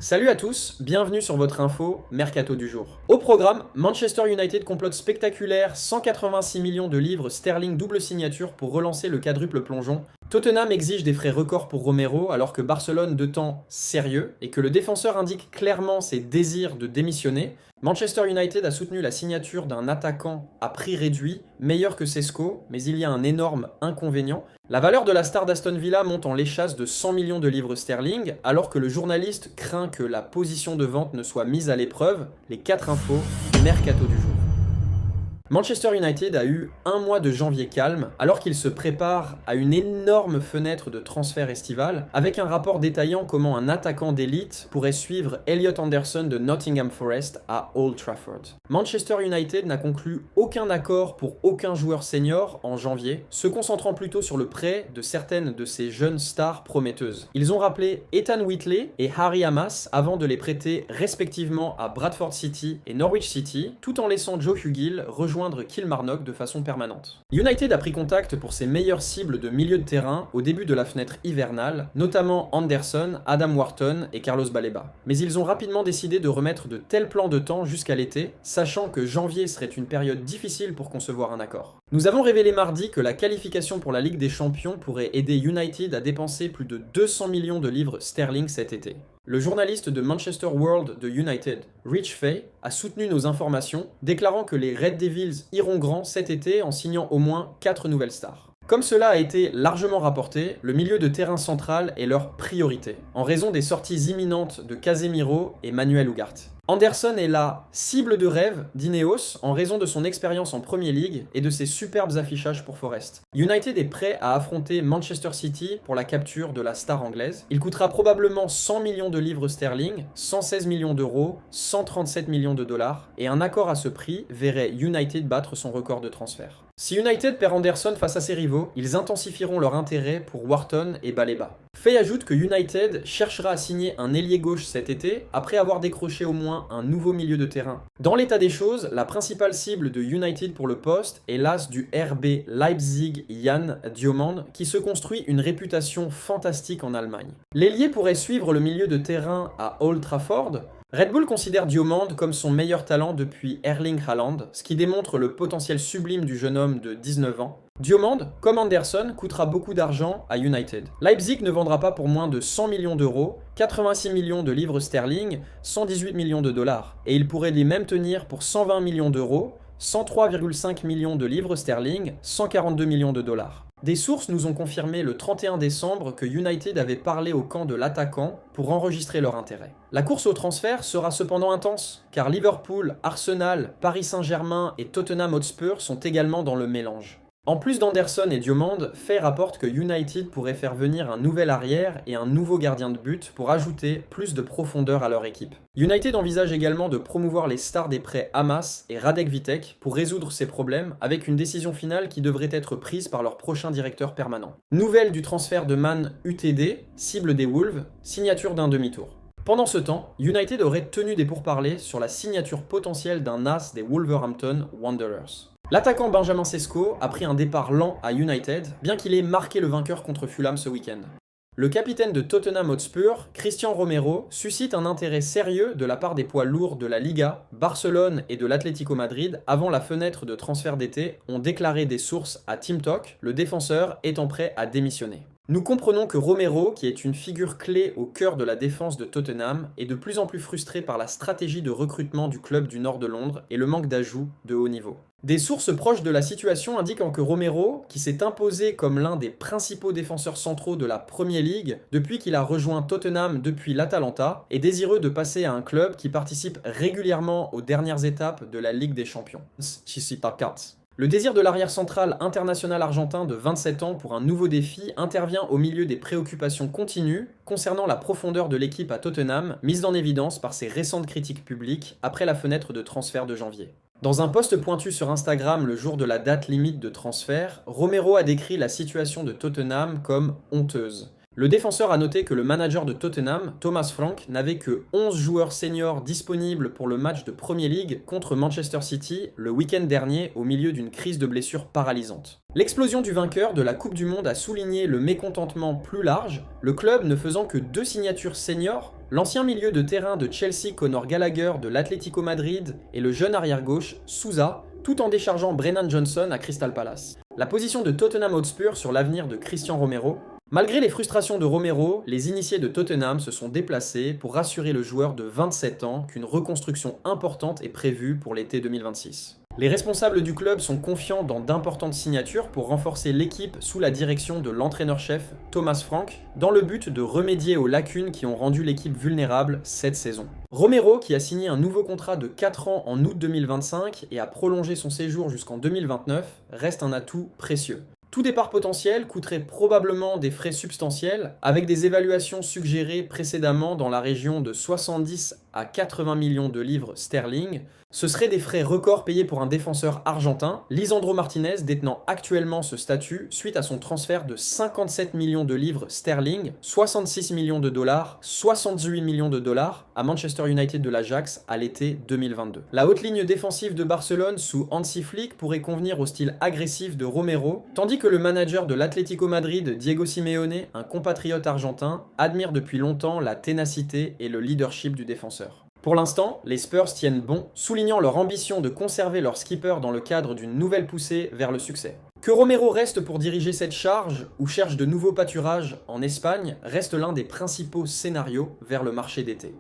Salut à tous, bienvenue sur votre info Mercato du jour. Au programme, Manchester United complote spectaculaire, 186 millions de livres sterling double signature pour relancer le quadruple plongeon. Tottenham exige des frais records pour Romero alors que Barcelone de temps sérieux et que le défenseur indique clairement ses désirs de démissionner. Manchester United a soutenu la signature d'un attaquant à prix réduit, meilleur que Sesco, mais il y a un énorme inconvénient. La valeur de la star d'Aston Villa monte en l'échasse de 100 millions de livres sterling, alors que le journaliste craint que la position de vente ne soit mise à l'épreuve. Les 4 infos du mercato du jour. Manchester United a eu un mois de janvier calme, alors qu'il se prépare à une énorme fenêtre de transfert estival, avec un rapport détaillant comment un attaquant d'élite pourrait suivre Elliot Anderson de Nottingham Forest à Old Trafford. Manchester United n'a conclu aucun accord pour aucun joueur senior en janvier, se concentrant plutôt sur le prêt de certaines de ces jeunes stars prometteuses. Ils ont rappelé Ethan Whitley et Harry Hamas avant de les prêter respectivement à Bradford City et Norwich City, tout en laissant Joe Hugill rejoindre Kilmarnock de façon permanente. United a pris contact pour ses meilleures cibles de milieu de terrain au début de la fenêtre hivernale, notamment Anderson, Adam Wharton et Carlos Baleba. Mais ils ont rapidement décidé de remettre de tels plans de temps jusqu'à l'été, sachant que janvier serait une période difficile pour concevoir un accord. Nous avons révélé mardi que la qualification pour la Ligue des Champions pourrait aider United à dépenser plus de 200 millions de livres sterling cet été. Le journaliste de Manchester World de United, Rich Fay, a soutenu nos informations, déclarant que les Red Devils iront grand cet été en signant au moins 4 nouvelles stars. Comme cela a été largement rapporté, le milieu de terrain central est leur priorité, en raison des sorties imminentes de Casemiro et Manuel Ugarte. Anderson est la cible de rêve d'Ineos en raison de son expérience en Premier League et de ses superbes affichages pour Forest. United est prêt à affronter Manchester City pour la capture de la star anglaise. Il coûtera probablement 100 millions de livres sterling, 116 millions d'euros, 137 millions de dollars, et un accord à ce prix verrait United battre son record de transfert. Si United perd Anderson face à ses rivaux, ils intensifieront leur intérêt pour Wharton et Baleba. Fay ajoute que United cherchera à signer un ailier gauche cet été, après avoir décroché au moins un nouveau milieu de terrain. Dans l'état des choses, la principale cible de United pour le poste est l'as du RB Leipzig Jan Diomande, qui se construit une réputation fantastique en Allemagne. L'ailier pourrait suivre le milieu de terrain à Old Trafford. Red Bull considère Diomande comme son meilleur talent depuis Erling Haaland, ce qui démontre le potentiel sublime du jeune homme de 19 ans. Diomande, comme Anderson, coûtera beaucoup d'argent à United. Leipzig ne vendra pas pour moins de 100 millions d'euros, 86 millions de livres sterling, 118 millions de dollars. Et il pourrait les mêmes tenir pour 120 millions d'euros, 103,5 millions de livres sterling, 142 millions de dollars. Des sources nous ont confirmé le 31 décembre que United avait parlé au camp de l'attaquant pour enregistrer leur intérêt. La course au transfert sera cependant intense, car Liverpool, Arsenal, Paris Saint-Germain et Tottenham Hotspur sont également dans le mélange. En plus d'Anderson et Diomande, Fay rapporte que United pourrait faire venir un nouvel arrière et un nouveau gardien de but pour ajouter plus de profondeur à leur équipe. United envisage également de promouvoir les stars des prêts Hamas et Radek Vitek pour résoudre ces problèmes avec une décision finale qui devrait être prise par leur prochain directeur permanent. Nouvelle du transfert de Man UTD, cible des Wolves, signature d'un demi-tour. Pendant ce temps, United aurait tenu des pourparlers sur la signature potentielle d'un as des Wolverhampton Wanderers. L'attaquant Benjamin Sesko a pris un départ lent à United, bien qu'il ait marqué le vainqueur contre Fulham ce week-end. Le capitaine de Tottenham Hotspur, Cristian Romero, suscite un intérêt sérieux de la part des poids lourds de la Liga. Barcelone et de l'Atlético Madrid, avant la fenêtre de transfert d'été, ont déclaré des sources à Team Talk, le défenseur étant prêt à démissionner. Nous comprenons que Romero, qui est une figure clé au cœur de la défense de Tottenham, est de plus en plus frustré par la stratégie de recrutement du club du nord de Londres et le manque d'ajouts de haut niveau. Des sources proches de la situation indiquent que Romero, qui s'est imposé comme l'un des principaux défenseurs centraux de la Premier League depuis qu'il a rejoint Tottenham depuis l'Atalanta, est désireux de passer à un club qui participe régulièrement aux dernières étapes de la Ligue des Champions. Le désir de l'arrière central international argentin de 27 ans pour un nouveau défi intervient au milieu des préoccupations continues concernant la profondeur de l'équipe à Tottenham, mise en évidence par ses récentes critiques publiques après la fenêtre de transfert de janvier. Dans un post pointu sur Instagram le jour de la date limite de transfert, Romero a décrit la situation de Tottenham comme honteuse. Le défenseur a noté que le manager de Tottenham, Thomas Frank, n'avait que 11 joueurs seniors disponibles pour le match de Premier League contre Manchester City le week-end dernier au milieu d'une crise de blessures paralysante. L'explosion du vainqueur de la Coupe du Monde a souligné le mécontentement plus large, le club ne faisant que 2 signatures seniors L'ancien milieu de terrain de Chelsea Conor Gallagher de l'Atlético Madrid et le jeune arrière-gauche Sousa, tout en déchargeant Brennan Johnson à Crystal Palace. La position de Tottenham Hotspur sur l'avenir de Christian Romero. Malgré les frustrations de Romero, les initiés de Tottenham se sont déplacés pour rassurer le joueur de 27 ans qu'une reconstruction importante est prévue pour l'été 2026. Les responsables du club sont confiants dans d'importantes signatures pour renforcer l'équipe sous la direction de l'entraîneur-chef Thomas Frank, dans le but de remédier aux lacunes qui ont rendu l'équipe vulnérable cette saison. Romero, qui a signé un nouveau contrat de 4 ans en août 2025 et a prolongé son séjour jusqu'en 2029, reste un atout précieux. Tout départ potentiel coûterait probablement des frais substantiels, avec des évaluations suggérées précédemment dans la région de 70 à 80 millions de livres sterling. Ce seraient des frais records payés pour un défenseur argentin, Lisandro Martinez détenant actuellement ce statut suite à son transfert de 57 millions de livres sterling, 66 millions de dollars, 68 millions de dollars à Manchester United de l'Ajax à l'été 2022. La haute ligne défensive de Barcelone sous Hansi Flick pourrait convenir au style agressif de Romero, tandis que le manager de l'Atlético Madrid, Diego Simeone, un compatriote argentin, admire depuis longtemps la ténacité et le leadership du défenseur. Pour l'instant, les Spurs tiennent bon, soulignant leur ambition de conserver leur skipper dans le cadre d'une nouvelle poussée vers le succès. Que Romero reste pour diriger cette charge ou cherche de nouveaux pâturages en Espagne reste l'un des principaux scénarios vers le marché d'été.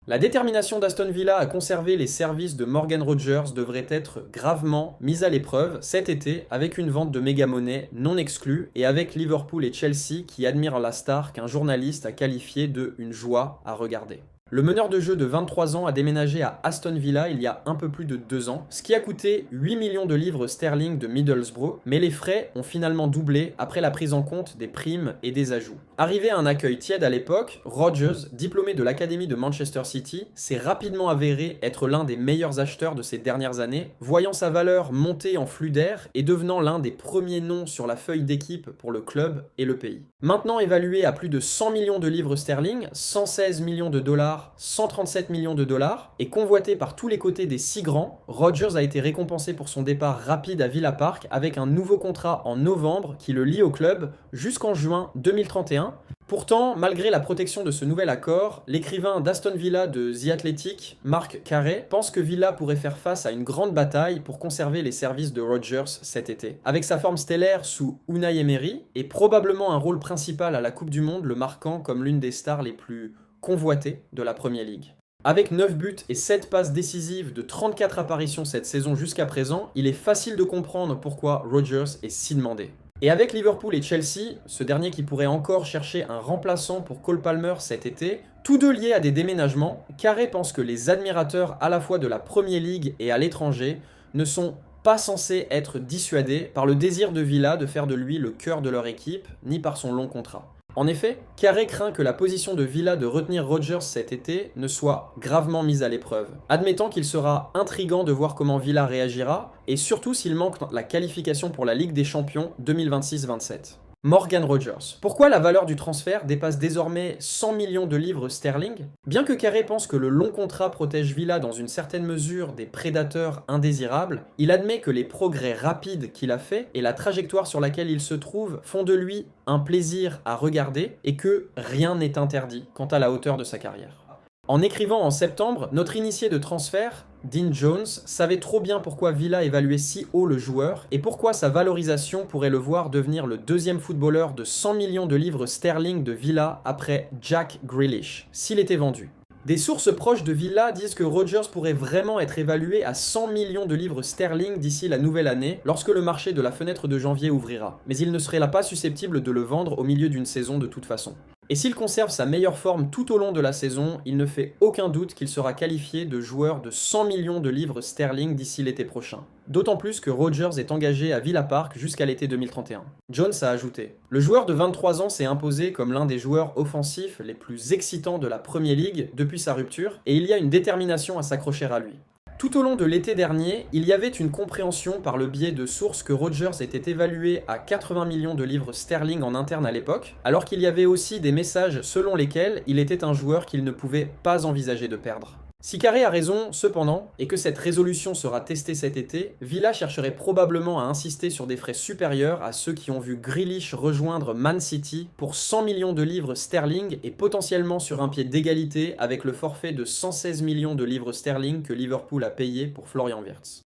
La détermination d'Aston Villa à conserver les services de Morgan Rogers devrait être gravement mise à l'épreuve cet été avec une vente de méga-monnaie non exclue et avec Liverpool et Chelsea qui admirent la star qu'un journaliste a qualifiée de « une joie à regarder ». Le meneur de jeu de 23 ans a déménagé à Aston Villa il y a un peu plus de 2 ans, ce qui a coûté 8 millions de livres sterling de Middlesbrough, mais les frais ont finalement doublé après la prise en compte des primes et des ajouts. Arrivé à un accueil tiède à l'époque, Rodgers, diplômé de l'académie de Manchester City, s'est rapidement avéré être l'un des meilleurs acheteurs de ces dernières années, voyant sa valeur monter en flux d'air et devenant l'un des premiers noms sur la feuille d'équipe pour le club et le pays. Maintenant évalué à plus de 100 millions de livres sterling, 116 millions de dollars, 137 millions de dollars, et convoité par tous les côtés des 6 grands, Rodgers a été récompensé pour son départ rapide à Villa Park avec un nouveau contrat en novembre qui le lie au club jusqu'en juin 2031. Pourtant, malgré la protection de ce nouvel accord, l'écrivain d'Aston Villa de The Athletic, Mark Carey, pense que Villa pourrait faire face à une grande bataille pour conserver les services de Rodgers cet été. Avec sa forme stellaire sous Unai Emery, et probablement un rôle principal à la Coupe du Monde le marquant comme l'une des stars les plus convoitées de la Premier League. Avec 9 buts et 7 passes décisives de 34 apparitions cette saison jusqu'à présent, il est facile de comprendre pourquoi Rodgers est si demandé. Et avec Liverpool et Chelsea, ce dernier qui pourrait encore chercher un remplaçant pour Cole Palmer cet été, tous deux liés à des déménagements, Carey pense que les admirateurs à la fois de la Premier League et à l'étranger ne sont pas censés être dissuadés par le désir de Villa de faire de lui le cœur de leur équipe, ni par son long contrat. En effet, Carey craint que la position de Villa de retenir Rodgers cet été ne soit gravement mise à l'épreuve, admettant qu'il sera intriguant de voir comment Villa réagira, et surtout s'il manque la qualification pour la Ligue des Champions 2026-27. Morgan Rogers. Pourquoi la valeur du transfert dépasse désormais 100 millions de livres sterling? Bien que Carey pense que le long contrat protège Villa dans une certaine mesure des prédateurs indésirables, il admet que les progrès rapides qu'il a fait et la trajectoire sur laquelle il se trouve font de lui un plaisir à regarder et que rien n'est interdit quant à la hauteur de sa carrière. En écrivant en septembre, notre initié de transfert, Dean Jones, savait trop bien pourquoi Villa évaluait si haut le joueur et pourquoi sa valorisation pourrait le voir devenir le deuxième footballeur de 100 millions de livres sterling de Villa après Jack Grealish, s'il était vendu. Des sources proches de Villa disent que Rodgers pourrait vraiment être évalué à 100 millions de livres sterling d'ici la nouvelle année, lorsque le marché de la fenêtre de janvier ouvrira. Mais il ne serait là pas susceptible de le vendre au milieu d'une saison de toute façon. Et s'il conserve sa meilleure forme tout au long de la saison, il ne fait aucun doute qu'il sera qualifié de joueur de 100 millions de livres sterling d'ici l'été prochain. D'autant plus que Rodgers est engagé à Villa Park jusqu'à l'été 2031. Jones a ajouté: le joueur de 23 ans s'est imposé comme l'un des joueurs offensifs les plus excitants de la Premier League depuis sa rupture, et il y a une détermination à s'accrocher à lui. Tout au long de l'été dernier, il y avait une compréhension par le biais de sources que Rodgers était évalué à 80 millions de livres sterling en interne à l'époque, alors qu'il y avait aussi des messages selon lesquels il était un joueur qu'il ne pouvait pas envisager de perdre. Si Carré a raison, cependant, et que cette résolution sera testée cet été, Villa chercherait probablement à insister sur des frais supérieurs à ceux qui ont vu Grealish rejoindre Man City pour 100 millions de livres sterling et potentiellement sur un pied d'égalité avec le forfait de 116 millions de livres sterling que Liverpool a payé pour Florian Wirtz.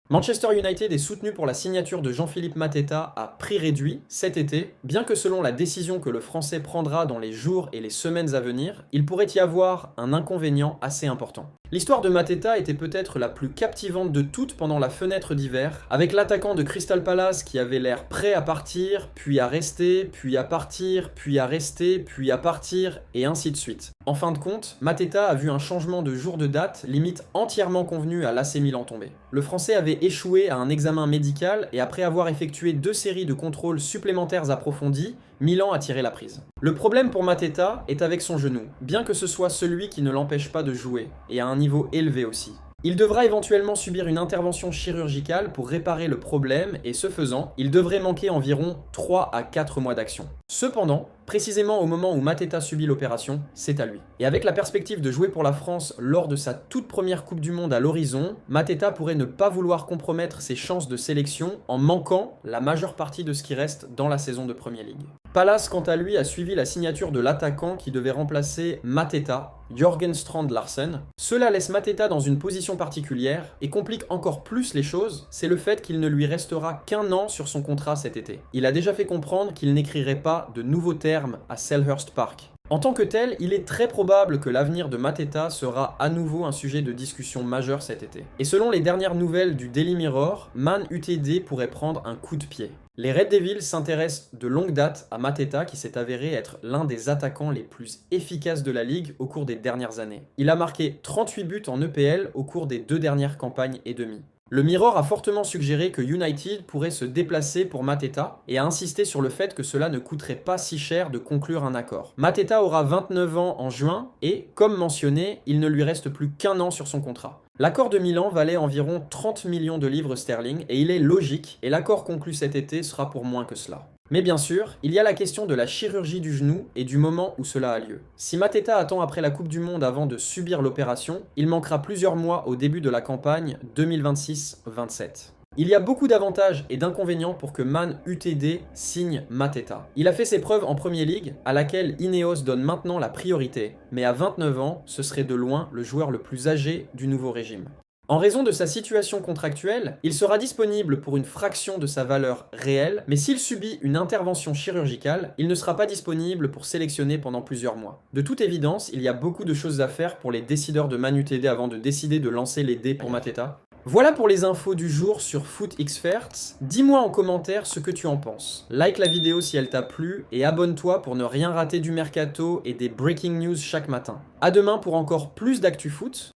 Manchester United est soutenu pour la signature de Jean-Philippe Mateta à prix réduit cet été, bien que selon la décision que le Français prendra dans les jours et les semaines à venir, il pourrait y avoir un inconvénient assez important. L'histoire de Mateta était peut-être la plus captivante de toutes pendant la fenêtre d'hiver, avec l'attaquant de Crystal Palace qui avait l'air prêt à partir, puis à rester, puis à partir, puis à rester, puis à partir, et ainsi de suite. En fin de compte, Mateta a vu un changement de jour de date limite entièrement convenu à l'AC Milan tomber. Le Français avait échoué à un examen médical et après avoir effectué 2 séries de contrôles supplémentaires approfondis, Milan a tiré la prise. Le problème pour Mateta est avec son genou, bien que ce soit celui qui ne l'empêche pas de jouer, et à un niveau élevé aussi. Il devra éventuellement subir une intervention chirurgicale pour réparer le problème et ce faisant, il devrait manquer environ 3 à 4 mois d'action. Cependant, précisément au moment où Mateta subit l'opération, c'est à lui. Et avec la perspective de jouer pour la France lors de sa toute première Coupe du Monde à l'horizon, Mateta pourrait ne pas vouloir compromettre ses chances de sélection en manquant la majeure partie de ce qui reste dans la saison de Premier League. Palace, quant à lui, a suivi la signature de l'attaquant qui devait remplacer Mateta, Jørgen Strand Larsen. Cela laisse Mateta dans une position particulière et complique encore plus les choses, c'est le fait qu'il ne lui restera qu'un an sur son contrat cet été. Il a déjà fait comprendre qu'il n'écrirait pas de nouveaux termes à Selhurst Park. En tant que tel, il est très probable que l'avenir de Mateta sera à nouveau un sujet de discussion majeur cet été. Et selon les dernières nouvelles du Daily Mirror, Man UTD pourrait prendre un coup de pied. Les Red Devils s'intéressent de longue date à Mateta qui s'est avéré être l'un des attaquants les plus efficaces de la ligue au cours des dernières années. Il a marqué 38 buts en EPL au cours des 2 dernières campagnes et demie. Le Mirror a fortement suggéré que United pourrait se déplacer pour Mateta et a insisté sur le fait que cela ne coûterait pas si cher de conclure un accord. Mateta aura 29 ans en juin et, comme mentionné, il ne lui reste plus qu'un an sur son contrat. L'accord de Milan valait environ 30 millions de livres sterling et il est logique, et l'accord conclu cet été sera pour moins que cela. Mais bien sûr, il y a la question de la chirurgie du genou et du moment où cela a lieu. Si Mateta attend après la Coupe du Monde avant de subir l'opération, il manquera plusieurs mois au début de la campagne 2026-27. Il y a beaucoup d'avantages et d'inconvénients pour que Man UTD signe Mateta. Il a fait ses preuves en Premier League, à laquelle Ineos donne maintenant la priorité, mais à 29 ans, ce serait de loin le joueur le plus âgé du nouveau régime. En raison de sa situation contractuelle, il sera disponible pour une fraction de sa valeur réelle, mais s'il subit une intervention chirurgicale, il ne sera pas disponible pour sélectionner pendant plusieurs mois. De toute évidence, il y a beaucoup de choses à faire pour les décideurs de Man UTD avant de décider de lancer les dés pour Mateta. Voilà pour les infos du jour sur FootXperts. Dis-moi en commentaire ce que tu en penses. Like la vidéo si elle t'a plu et abonne-toi pour ne rien rater du mercato et des breaking news chaque matin. À demain pour encore plus d'actu foot